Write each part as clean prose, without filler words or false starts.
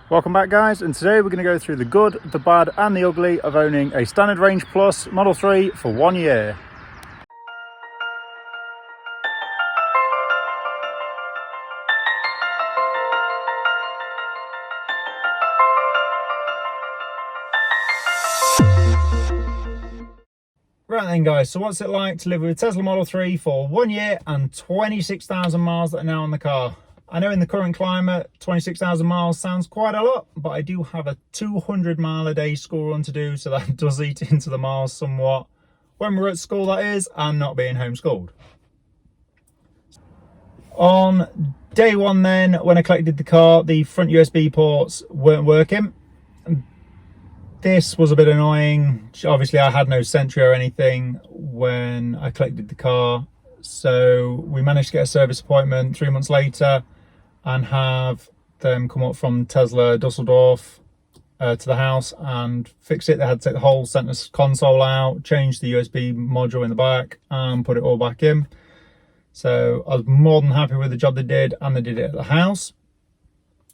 Welcome back, guys, and today we're going to go through the good, the bad and the ugly of owning a Standard Range Plus Model 3 for 1 year. Right then, guys, so what's it like to live with a Tesla Model 3 for 1 year and 26,000 miles that are now on the car? I know in the current climate, 26,000 miles sounds quite a lot, but I do have a 200 mile a day school run to do, so that does eat into the miles somewhat. When we're at school, that is, and not being homeschooled. On day one then, when I collected the car, the front USB ports weren't working. This was a bit annoying. Obviously, I had no Sentry or anything when I collected the car, so we managed to get a service appointment 3 months later and have them come up from Tesla Dusseldorf to the house and fix it. They had to take the whole center console out, change the USB module in the back and put it all back in. So I was more than happy with the job they did, and they did it at the house.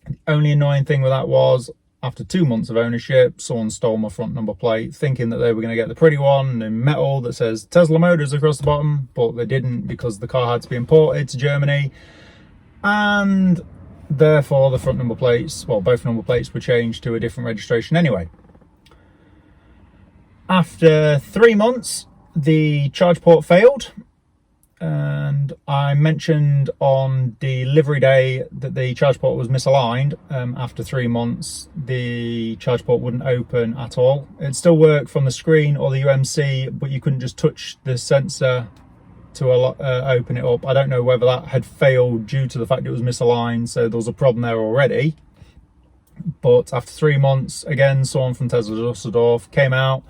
The only annoying thing with that was, after 2 months of ownership, someone stole my front number plate, thinking that they were going to get the pretty one in metal that says Tesla Motors across the bottom, but they didn't, because the car had to be imported to Germany, and therefore the front number plates, well, both number plates were changed to a different registration anyway. After 3 months, the charge port failed, and I mentioned on delivery day that the charge port was misaligned. After 3 months, the charge port wouldn't open at all. It still worked from the screen or the UMC, but you couldn't just touch the sensor to open it up. I don't know whether that had failed due to the fact it was misaligned, so there was a problem there already. But after 3 months, again, someone from Tesla Dusseldorf came out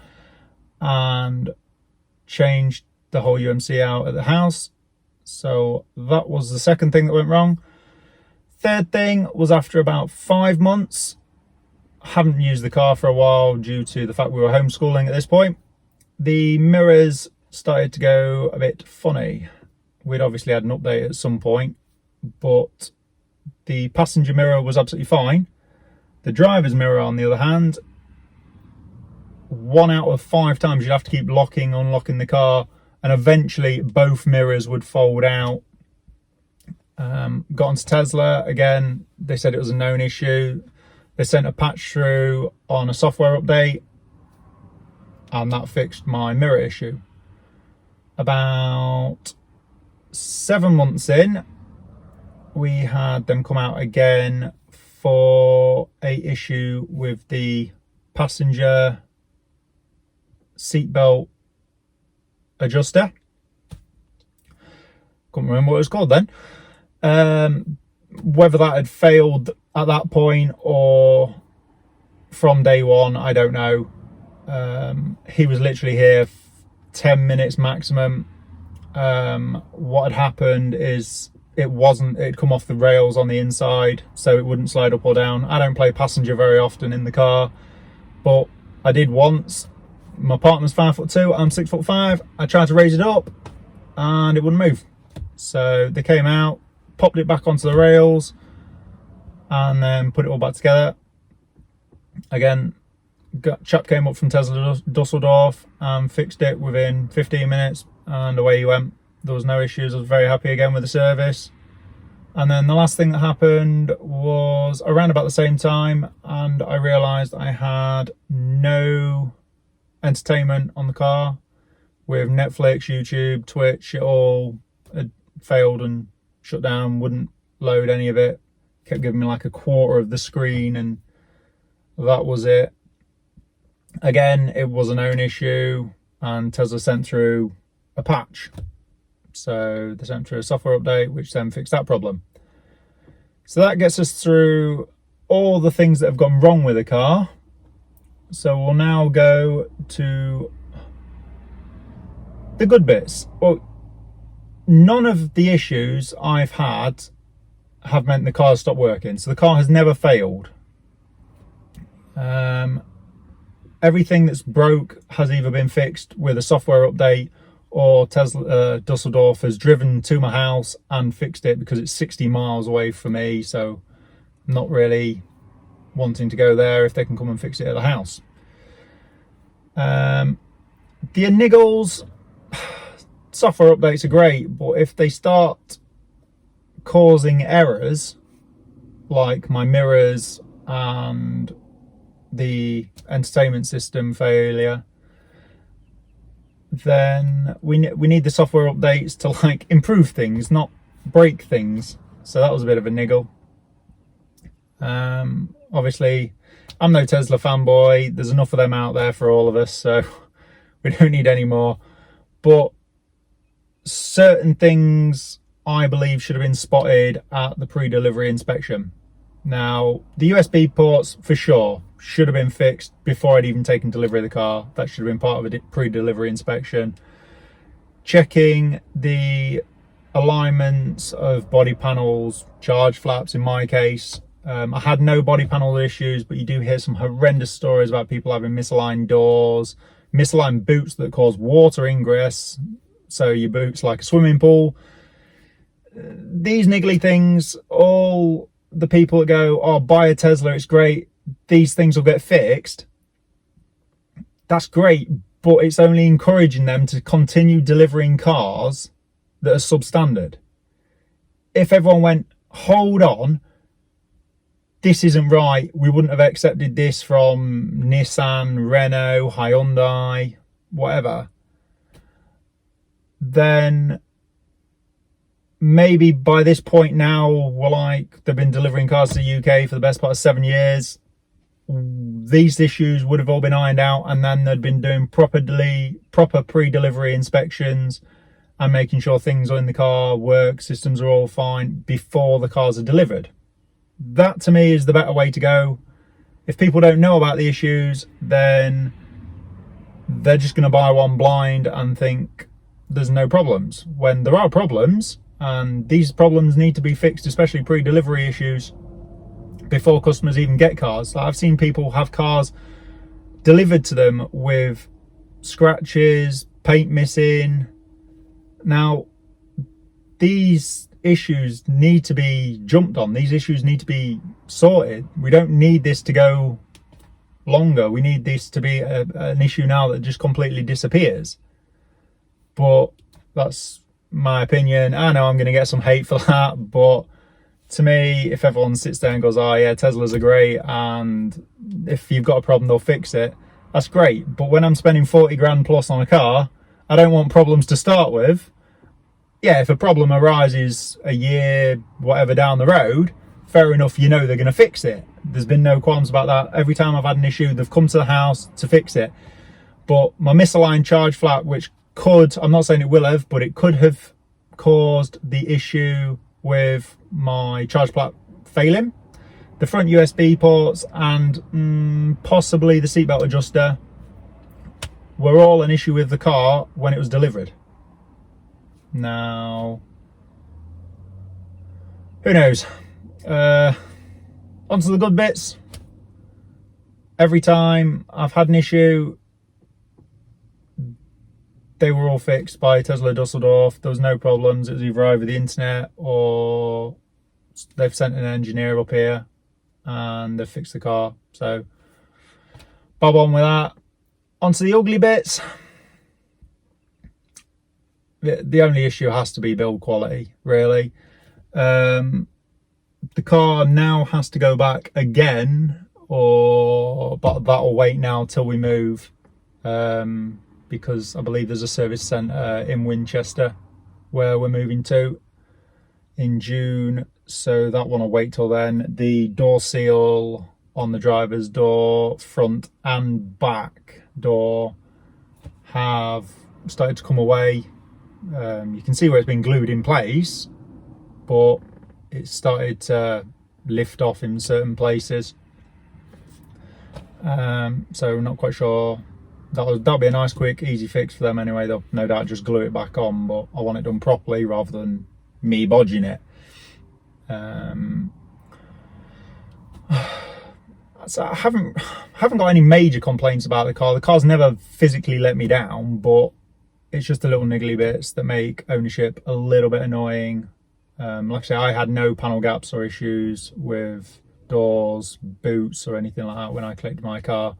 and changed the whole UMC out at the house. So that was the second thing that went wrong. Third thing was, after about 5 months, I haven't used the car for a while due to the fact we were homeschooling at this point, the mirrors started to go a bit funny. We'd obviously had an update at some point, but the passenger mirror was absolutely fine. The driver's mirror, on the other hand, 1 out of 5 times you'd have to keep locking, unlocking the car, and eventually both mirrors would fold out. Got onto Tesla again. They said it was a known issue. They sent a patch through on a software update, and that fixed my mirror issue. About 7 months in, we had them come out again for a issue with the passenger seatbelt adjuster. Couldn't remember what it was called then. Whether that had failed at that point or from day one, I don't know. He was literally here 10 minutes maximum. What had happened is it'd come off the rails on the inside, so it wouldn't slide up or down. I don't play passenger very often in the car, but I did once. My partner's 5'2", I'm 6'5". I tried to raise it up and it wouldn't move. So they came out, popped it back onto the rails, and then put it all back together. Again, chap came up from Tesla Dusseldorf and fixed it within 15 minutes, and away he went. There was no issues. I was very happy again with the service. And then the last thing that happened was around about the same time, and I realised I had no entertainment on the car with Netflix, YouTube, Twitch. It all had failed and shut down, wouldn't load any of it. Kept giving me like a quarter of the screen, and that was it. Again, it was a known issue, and Tesla sent through a patch. So they sent through a software update, which then fixed that problem. So that gets us through all the things that have gone wrong with the car. So we'll now go to the good bits. Well, none of the issues I've had have meant the car stopped working. So the car has never failed. Everything that's broke has either been fixed with a software update, or Tesla Dusseldorf has driven to my house and fixed it, because it's 60 miles away from me, so not really wanting to go there if they can come and fix it at the house. The niggles, software updates are great, but if they start causing errors like my mirrors and the entertainment system failure, then we need the software updates to like improve things, not break things. So that was a bit of a niggle. Obviously I'm no Tesla fanboy, there's enough of them out there for all of us, so we don't need any more. But certain things I believe should have been spotted at the pre-delivery inspection. Now, the USB ports for sure should have been fixed before I'd even taken delivery of the car. That should have been part of a pre-delivery inspection. Checking the alignments of body panels, charge flaps in my case. I had no body panel issues, but you do hear some horrendous stories about people having misaligned doors, misaligned boots that cause water ingress, so your boot's like a swimming pool. These niggly things, all the people that go, oh, buy a Tesla, it's great, these things will get fixed. That's great, but it's only encouraging them to continue delivering cars that are substandard. If everyone went, hold on, this isn't right, we wouldn't have accepted this from Nissan, Renault, Hyundai, whatever, then maybe by this point now, we're like, they've been delivering cars to the UK for the best part of 7 years. These issues would have all been ironed out, and then they'd been doing proper pre-delivery inspections and making sure things in the car work, systems are all fine before the cars are delivered. That to me is the better way to go. If people don't know about the issues, then they're just going to buy one blind and think there's no problems, when there are problems, and these problems need to be fixed, especially pre-delivery issues, before customers even get cars. I've seen people have cars delivered to them with scratches, paint missing. Now, these issues need to be jumped on. These issues need to be sorted. We don't need this to go longer. We need this to be an issue now that just completely disappears. But that's my opinion. I know I'm going to get some hate for that, but to me, if everyone sits there and goes, oh yeah, Teslas are great, and if you've got a problem, they'll fix it, that's great. But when I'm spending 40 grand plus on a car, I don't want problems to start with. Yeah, if a problem arises a year, whatever, down the road, fair enough, you know they're going to fix it. There's been no qualms about that. Every time I've had an issue, they've come to the house to fix it. But my misaligned charge flap, which could, I'm not saying it will have, but it could have caused the issue with my charge flap failing, the front USB ports, and possibly the seatbelt adjuster were all an issue with the car when it was delivered. Now, who knows? Onto the good bits. Every time I've had an issue, they were all fixed by Tesla Dusseldorf. There was no problems. It was either over the internet or they've sent an engineer up here and they've fixed the car. So, bob on with that. Onto the ugly bits. The only issue has to be build quality, really. The car now has to go back again, but that'll wait now till we move, because I believe there's a service centre in Winchester where we're moving to in June, so that one will wait till then. The door seal on the driver's door, front and back door, have started to come away. You can see where it's been glued in place, but it's started to lift off in certain places. So not quite sure. That'll be a nice, quick, easy fix for them anyway. They'll no doubt just glue it back on, but I want it done properly rather than me bodging it. So I haven't got any major complaints about the car. The car's never physically let me down, but it's just the little niggly bits that make ownership a little bit annoying. Like I say, I had no panel gaps or issues with doors, boots or anything like that when I collected my car.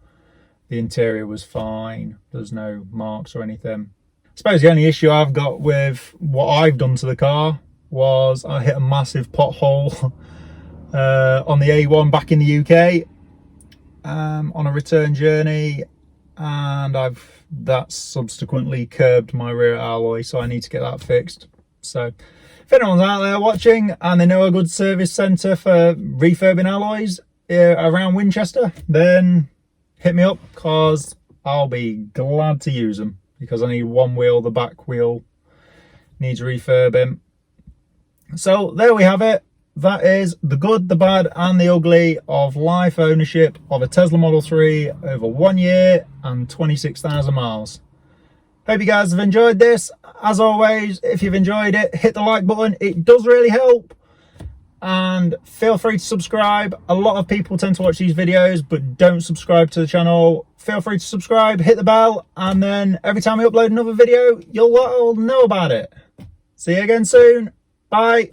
The interior was fine. There's no marks or anything. I suppose the only issue I've got with what I've done to the car was I hit a massive pothole on the A1 back in the UK on a return journey, and that's subsequently curbed my rear alloy, so I need to get that fixed. So if anyone's out there watching and they know a good service centre for refurbing alloys around Winchester, then hit me up, because I'll be glad to use them, because I need one wheel, the back wheel needs refurbing. So there we have it. That is the good, the bad and the ugly of life ownership of a Tesla Model 3 over 1 year and 26,000 miles. Hope you guys have enjoyed this. As always, if you've enjoyed it, hit the like button. It does really help. And feel free to subscribe. A lot of people tend to watch these videos but don't subscribe to the channel. Feel free to subscribe, hit the bell, and then every time we upload another video, you'll know about it. See you again soon. Bye.